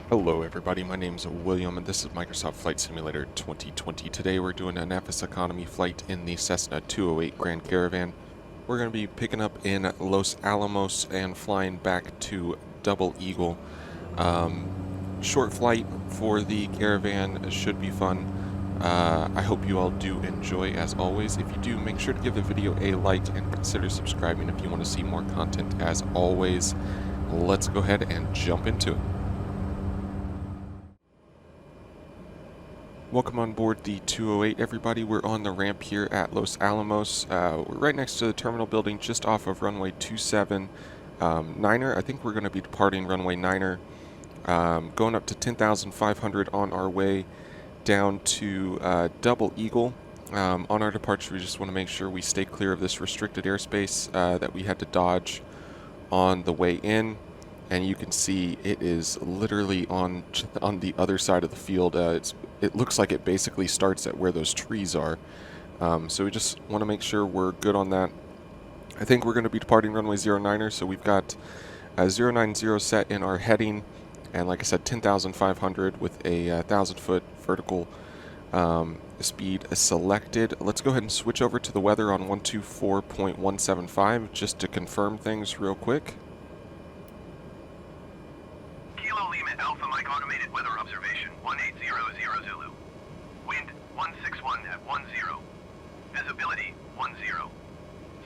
Hello everybody, my name is William and this is Microsoft Flight Simulator 2020. Today we're doing an FSEconomy flight in the Cessna 208 Grand Caravan. We're going to be picking up in Los Alamos and flying back to Double Eagle. Short flight for the Caravan should be fun. I hope you all do enjoy as always. If you do, make sure to give the video a like and consider subscribing if you want to see more content as always. Let's go ahead and jump into it. Welcome on board the 208, everybody. We're on the ramp here at Los Alamos. We're right next to the terminal building, just off of runway 27 Niner. I think we're going to be departing runway Niner, going up to 10,500 on our way down to Double Eagle. On our departure, we just want to make sure we stay clear of this restricted airspace that we had to dodge on the way in. And you can see it is literally on the other side of the field. It looks like it basically starts at where those trees are. So we just want to make sure we're good on that. I think we're going to be departing runway 09er, so we've got 090 set in our heading, and like I said, 10,500 with a 1,000-foot vertical speed selected. Let's go ahead and switch over to the weather on 124.175 just to confirm things real quick. Alpha Mike automated weather observation 1800 Zulu. Wind 161 at 10. Visibility 10.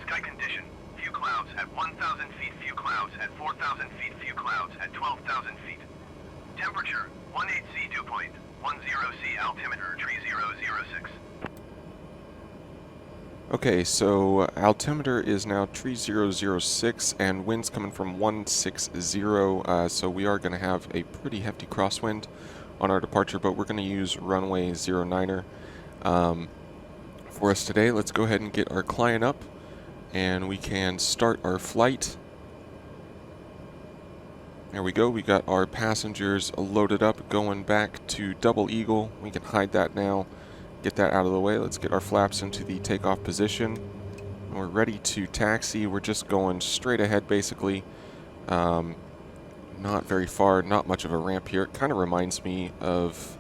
Sky condition few clouds at 1,000 feet, few clouds at 4,000 feet, few clouds at 12,000 feet. Temperature 18 C dew point, 10 C altimeter 3006. Okay, so altimeter is now 3006 and wind's coming from 160, so we are going to have a pretty hefty crosswind on our departure, but we're going to use runway 09er for us today. Let's go ahead and get our client up and we can start our flight. There we go, we got our passengers loaded up going back to Double Eagle. We can hide that now. Get that out of the way. Let's get our flaps into the takeoff position. We're ready to taxi. We're just going straight ahead basically. Not very far, not much of a ramp here. It kind of reminds me of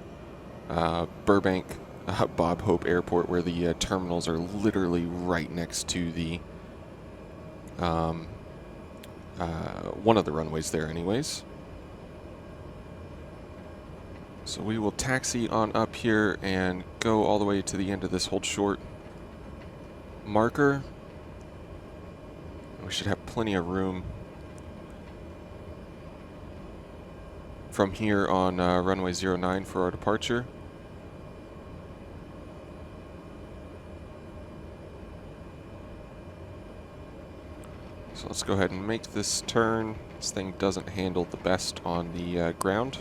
Burbank Bob Hope Airport, where the terminals are literally right next to the one of the runways there anyways. So we will taxi on up here and go all the way to the end of this hold short marker. We should have plenty of room from here on runway 09 for our departure. So let's go ahead and make this turn. This thing doesn't handle the best on the ground.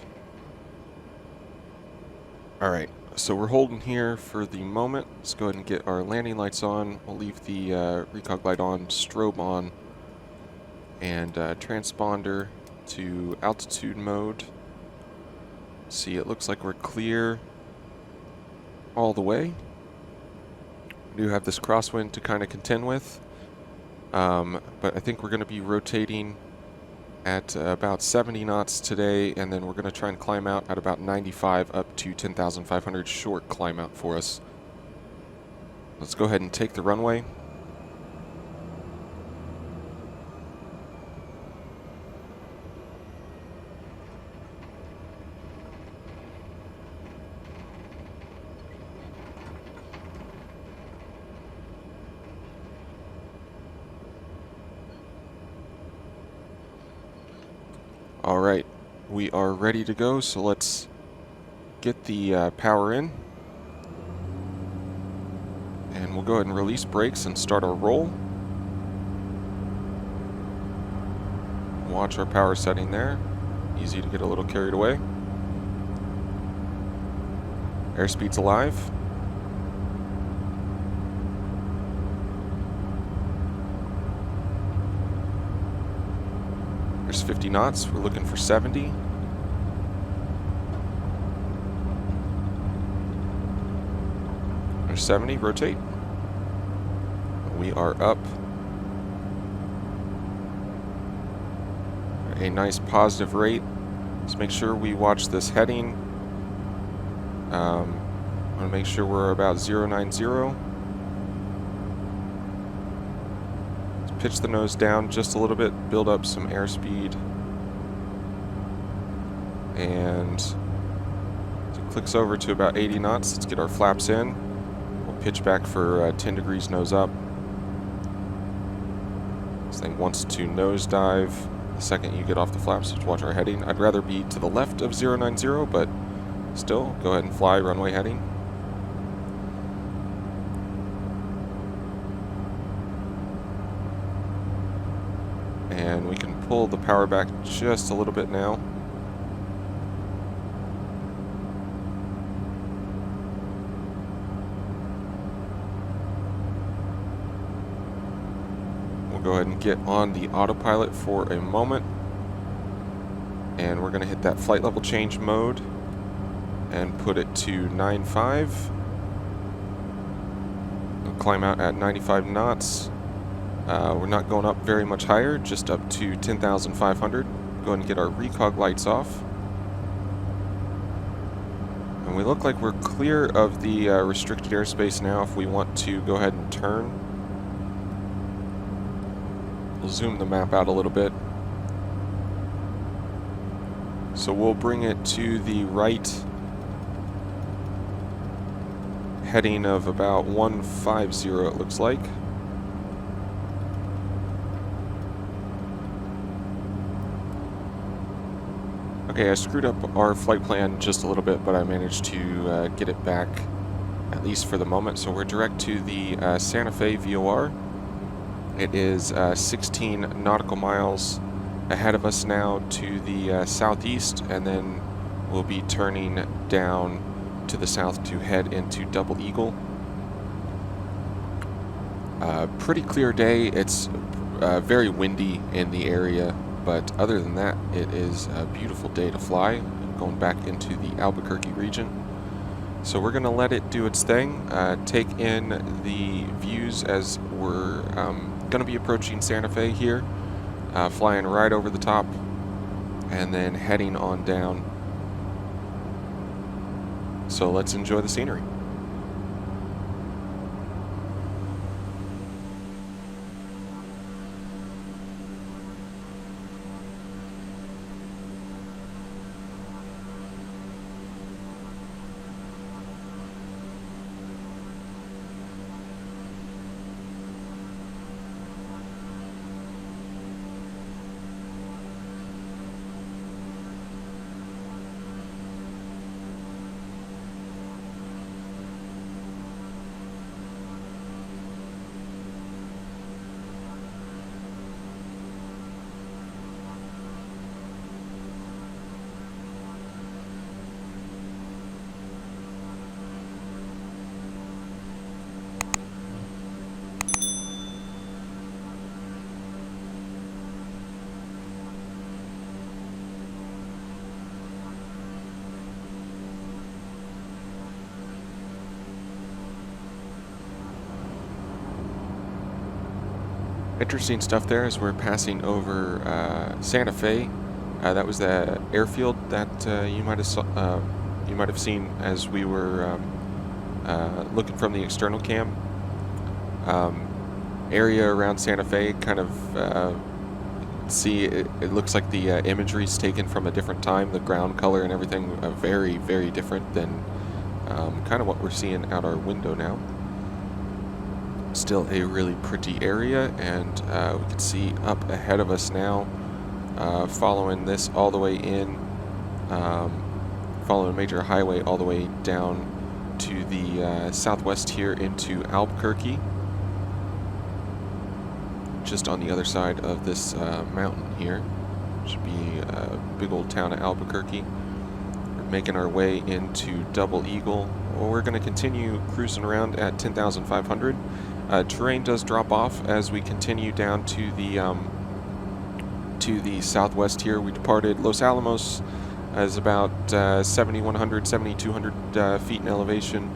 Alright, so we're holding here for the moment. Let's go ahead and get our landing lights on. We'll leave the recog light on, strobe on, and transponder to altitude mode. See, it looks like we're clear all the way. We do have this crosswind to kind of contend with, but I think we're going to be rotating at about 70 knots today, and then we're going to try and climb out at about 95 up to 10,500, short climb out for us. Let's go ahead and take the runway. Alright, we are ready to go, so let's get the power in. And we'll go ahead and release brakes and start our roll. Watch our power setting there. Easy to get a little carried away. Airspeed's alive. There's 50 knots. We're looking for 70. There's 70. Rotate. We are up. A nice positive rate. Let's make sure we watch this heading. I want to make sure we're about 090. Let's pitch the nose down just a little bit, build up some airspeed. And as it clicks over to about 80 knots, let's get our flaps in. We'll pitch back for 10 degrees nose up. This thing wants to nosedive the second you get off the flaps. Let's watch our heading. I'd rather be to the left of 090, but still, go ahead and fly runway heading. And we can pull the power back just a little bit now. We'll go ahead and get on the autopilot for a moment. And we're going to hit that flight level change mode and put it to 9.5. We'll climb out at 95 knots. We're not going up very much higher, just up to 10,500. Go ahead and get our recog lights off. And we look like we're clear of the restricted airspace now if we want to go ahead and turn. We'll zoom the map out a little bit. So we'll bring it to the right, heading of about 150 it looks like. Okay, I screwed up our flight plan just a little bit, but I managed to get it back, at least for the moment. So we're direct to the Santa Fe VOR. It is 16 nautical miles ahead of us now to the southeast, and then we'll be turning down to the south to head into Double Eagle. Pretty clear day. It's very windy in the area, but other than that, it is a beautiful day to fly, going back into the Albuquerque region. So we're going to let it do its thing, take in the views as we're going to be approaching Santa Fe here, flying right over the top, and then heading on down. So let's enjoy the scenery. Interesting stuff there as we're passing over Santa Fe. That was the airfield that you might have seen as we were looking from the external cam. Area around Santa Fe, kind of see it looks like the imagery is taken from a different time. The ground color and everything very, very different than kind of what we're seeing out our window now. Still a really pretty area, and we can see up ahead of us now, following this all the way in, following a major highway all the way down to the southwest here into Albuquerque, just on the other side of this mountain here. Should be a big old town of Albuquerque. We're making our way into Double Eagle. Well, we're going to continue cruising around at 10,500. Terrain does drop off as we continue down to the southwest here. We departed Los Alamos as about 7,100, 7,200 feet in elevation,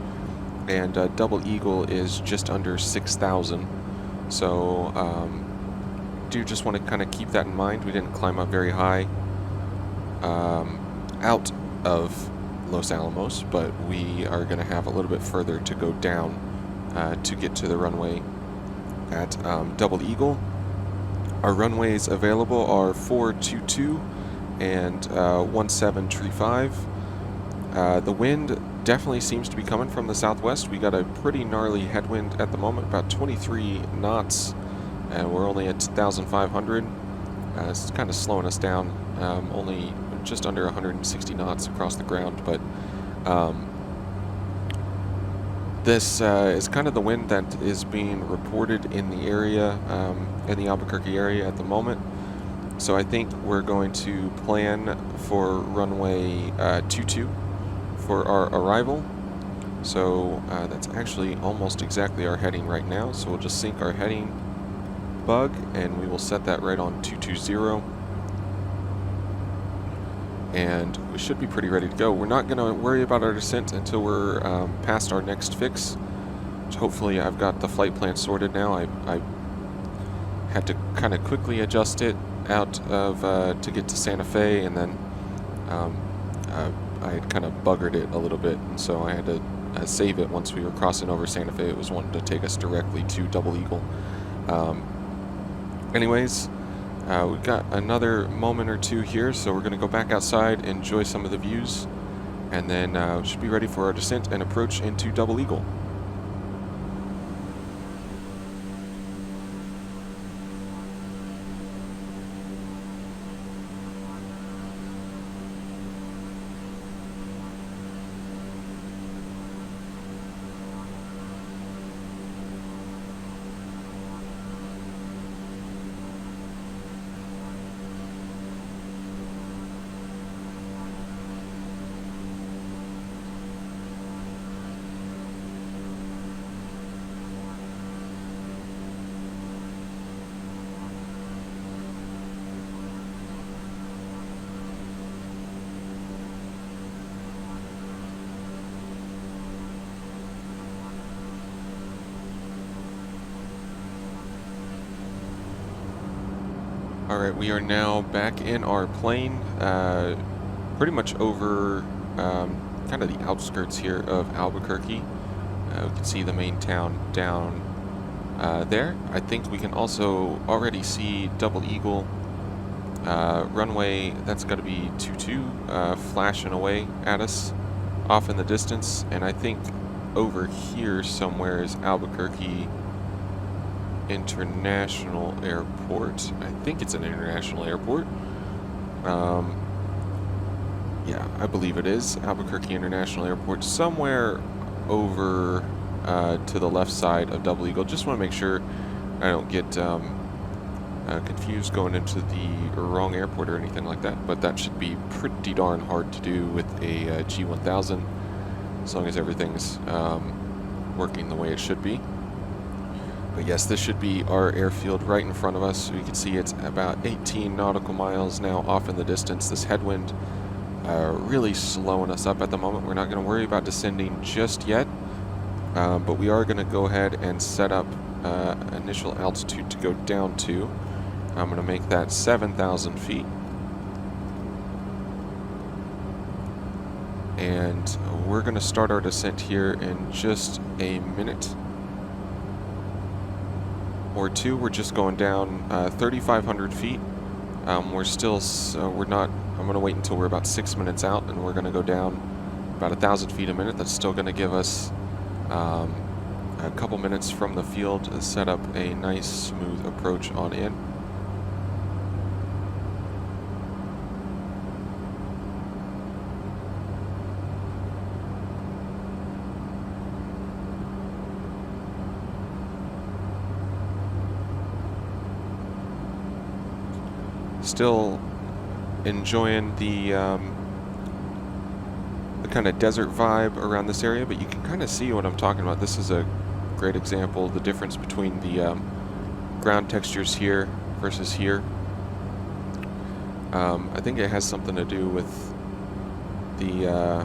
and Double Eagle is just under 6,000. So do just want to kind of keep that in mind. We didn't climb up very high. out of Los Alamos, but we are going to have a little bit further to go down to get to the runway at Double Eagle. Our runways available are 422 and 1735. The wind definitely seems to be coming from the southwest. We got a pretty gnarly headwind at the moment, about 23 knots, and we're only at 2,500. It's kind of slowing us down, only just under 160 knots across the ground, but this is kind of the wind that is being reported in the area, in the Albuquerque area at the moment. So I think we're going to plan for runway 22 for our arrival. So that's actually almost exactly our heading right now. So we'll just sync our heading bug and we will set that right on 220. And we should be pretty ready to go. We're not going to worry about our descent until we're past our next fix. Which hopefully I've got the flight plan sorted now. I had to kind of quickly adjust it out of to get to Santa Fe, and then I had kind of buggered it a little bit, and so I had to save it once we were crossing over Santa Fe. It was wanting to take us directly to Double Eagle. Anyways, we've got another moment or two here, so we're going to go back outside, enjoy some of the views, and then we should be ready for our descent and approach into Double Eagle. Alright, we are now back in our plane, pretty much over kind of the outskirts here of Albuquerque. We can see the main town down there. I think we can also already see Double Eagle runway, that's got to be 22, flashing away at us off in the distance. And I think over here somewhere is Albuquerque International Airport. I think it's an international airport. Yeah, I believe it is Albuquerque International Airport, somewhere over to the left side of Double Eagle. Just want to make sure I don't get confused going into the wrong airport or anything like that, but that should be pretty darn hard to do with a G1000 as long as everything's working the way it should be. But yes, this should be our airfield right in front of us. So you can see it's about 18 nautical miles now off in the distance. This headwind really slowing us up at the moment. We're not going to worry about descending just yet, but we are going to go ahead and set up initial altitude to go down to. I'm going to make that 7,000 feet. And we're going to start our descent here in just a minute or two. We're just going down 3,500 feet. We're still, we're not, I'm going to wait until we're about 6 minutes out, and we're going to go down about 1,000 feet a minute. That's still going to give us a couple minutes from the field to set up a nice smooth approach on in. Still enjoying the kind of desert vibe around this area, but you can kind of see what I'm talking about. This is a great example of the difference between the ground textures here versus here. I think it has something to do with the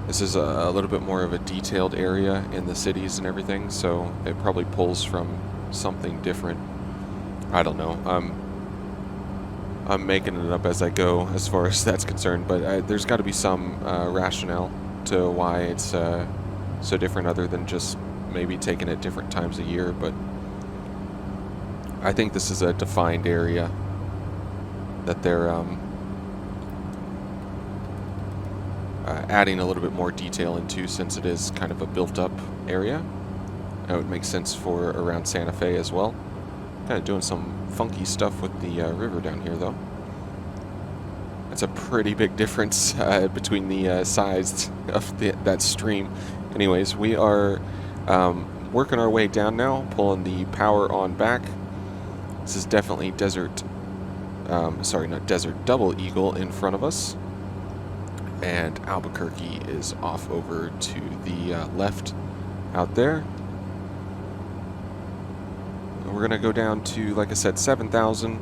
this is a little bit more of a detailed area in the cities and everything, so it probably pulls from something different. I don't know. I'm making it up as I go as far as that's concerned, but there's got to be some rationale to why it's so different other than just maybe taking it different times a year. But I think this is a defined area that they're adding a little bit more detail into, since it is kind of a built-up area. It would make sense for around Santa Fe as well. Kind of doing some funky stuff with the river down here, though. That's a pretty big difference between the size of that stream. Anyways, we are working our way down now, pulling the power on back. This is definitely desert, sorry, not desert, double eagle in front of us. And Albuquerque is off over to the left out there. We're going to go down to, like I said, 7,000.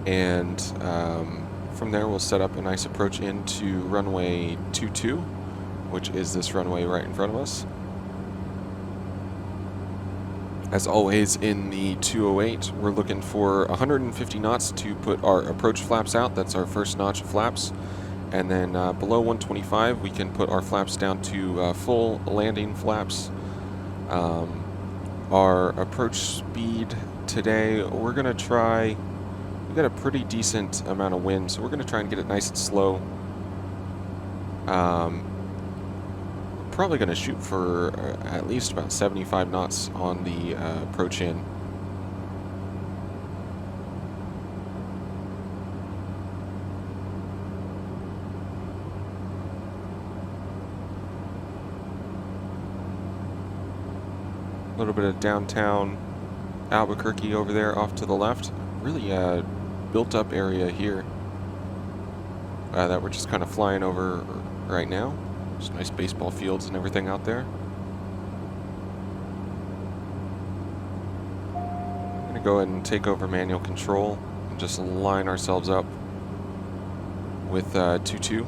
And from there we'll set up a nice approach into runway 22, which is this runway right in front of us. As always in the 208, we're looking for 150 knots to put our approach flaps out. That's our first notch of flaps. And then below 125, we can put our flaps down to full landing flaps. Our approach speed today, we're going to try, we got a pretty decent amount of wind, so we're going to try and get it nice and slow. Probably going to shoot for at least about 75 knots on the approach in. A little bit of downtown Albuquerque over there off to the left. Really built up area here that we're just kind of flying over right now. Just nice baseball fields and everything out there. I'm going to go ahead and take over manual control and just line ourselves up with 2-2.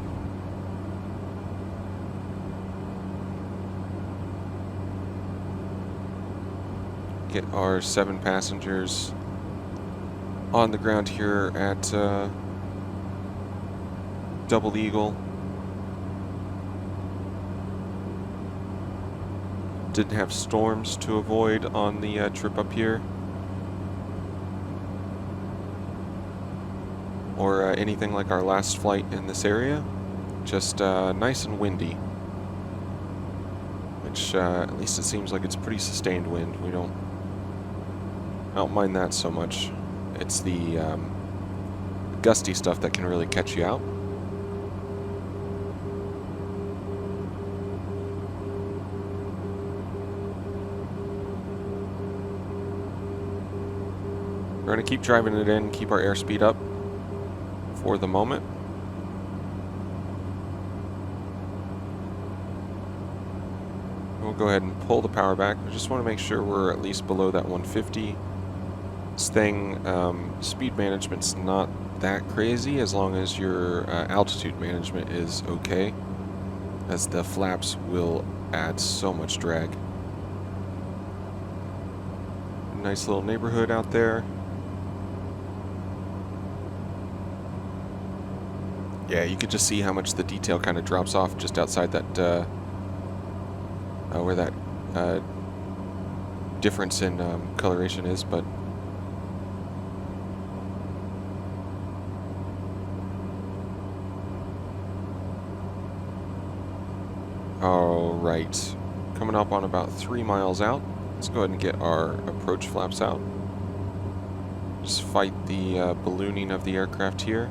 Get our 7 passengers on the ground here at Double Eagle. Didn't have storms to avoid on the trip up here, or anything like our last flight in this area. Just nice and windy, which at least it seems like it's pretty sustained wind. I don't mind that so much. It's the gusty stuff that can really catch you out. We're going to keep driving it in, keep our airspeed up for the moment. We'll go ahead and pull the power back. I just want to make sure we're at least below that 150. This thing, speed management's not that crazy as long as your altitude management is okay, as the flaps will add so much drag. Nice little neighborhood out there. Yeah, you could just see how much the detail kind of drops off just outside that, where that difference in coloration is, but alright, coming up on about 3 miles out. Let's go ahead and get our approach flaps out. Just fight the ballooning of the aircraft here.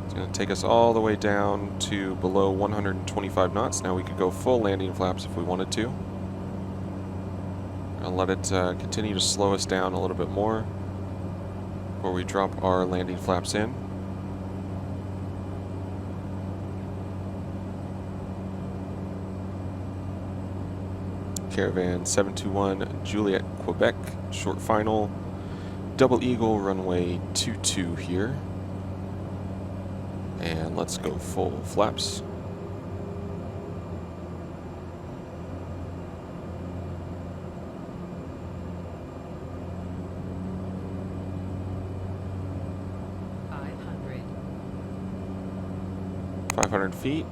It's going to take us all the way down to below 125 knots. Now we could go full landing flaps if we wanted to. I'll let it continue to slow us down a little bit more before we drop our landing flaps in. Caravan 721 Juliet, Quebec, short final, Double Eagle, runway 22 here. And let's go full flaps. 500 feet,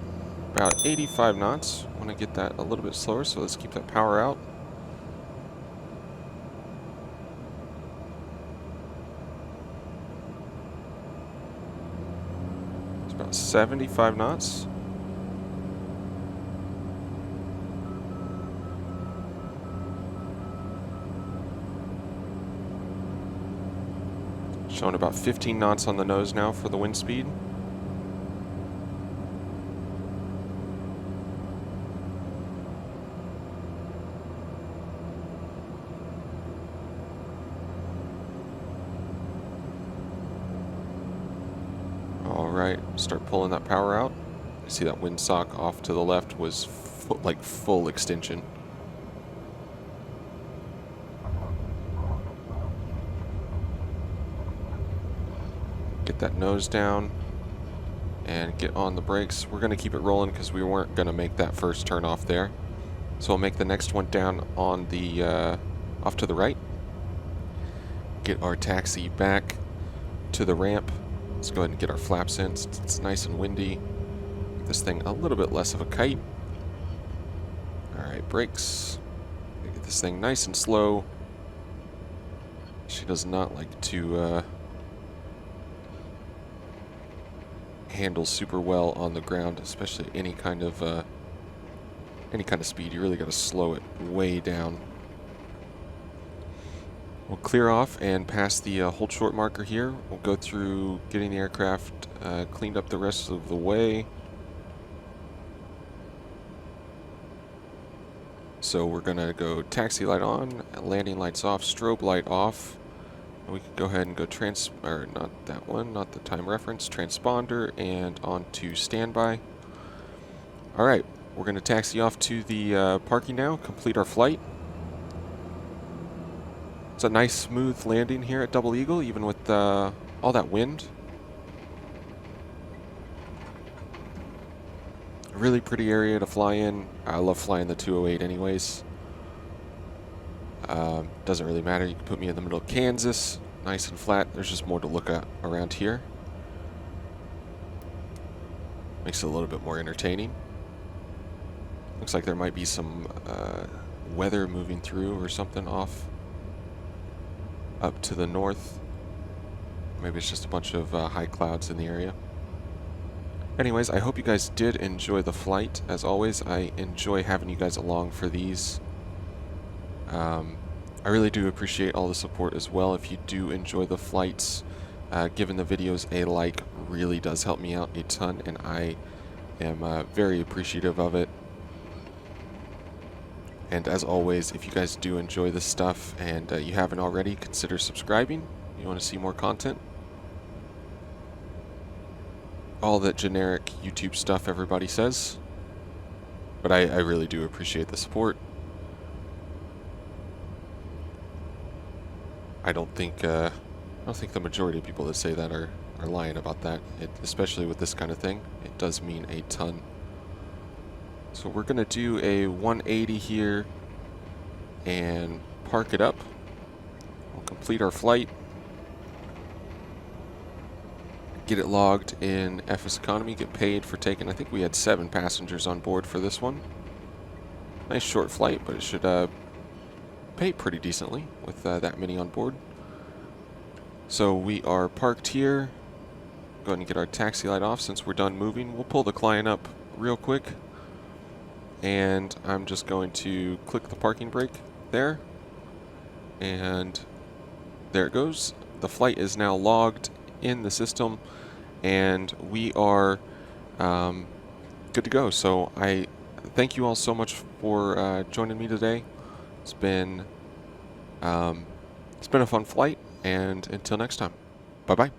about 85 knots. I want to get that a little bit slower, so let's keep that power out. It's about 75 knots. Showing about 15 knots on the nose now for the wind speed. Alright, start pulling that power out. You see that windsock off to the left was like full extension. Get that nose down and get on the brakes. We're going to keep it rolling because we weren't going to make that first turn off there. So we'll make the next one down on the off to the right. Get our taxi back to the ramp. Let's go ahead and get our flaps in. It's nice and windy. Make this thing a little bit less of a kite. Alright, brakes. Get this thing nice and slow. She does not like to handle super well on the ground, especially any kind of speed. You really got to slow it way down. We'll clear off and pass the hold short marker here. We'll go through getting the aircraft cleaned up the rest of the way. So we're gonna go taxi light on, landing lights off, strobe light off. We can go ahead and go not that one, not the time reference, transponder, and onto standby. Alright, we're going to taxi off to the parking now, complete our flight. It's a nice smooth landing here at Double Eagle, even with all that wind. A really pretty area to fly in. I love flying the 208 anyways. Doesn't really matter. You can put me in the middle of Kansas, nice and flat. There's just more to look at around here. Makes it a little bit more entertaining. Looks like there might be some weather moving through or something off up to the north. Maybe it's just a bunch of high clouds in the area. Anyways, I hope you guys did enjoy the flight. As always, I enjoy having you guys along for these. I really do appreciate all the support as well. If you do enjoy the flights, giving the videos a like really does help me out a ton, and I am very appreciative of it. And as always, if you guys do enjoy this stuff and you haven't already, consider subscribing. You want to see more content? All that generic YouTube stuff everybody says. But I really do appreciate the support. I don't think the majority of people that say that are lying about that. Especially with this kind of thing, it does mean a ton. So we're gonna do a 180 here and park it up. We'll complete our flight. Get it logged in FSEconomy, get paid for taking, I think we had 7 passengers on board for this one. Nice short flight, but it should pay pretty decently with that many on board. So we are parked here. Go ahead and get our taxi light off since we're done moving. We'll pull the client up real quick. And I'm just going to click the parking brake there. And there it goes. The flight is now logged in the system, and we are good to go. So I thank you all so much for joining me today. It's been a fun flight, and until next time, bye bye.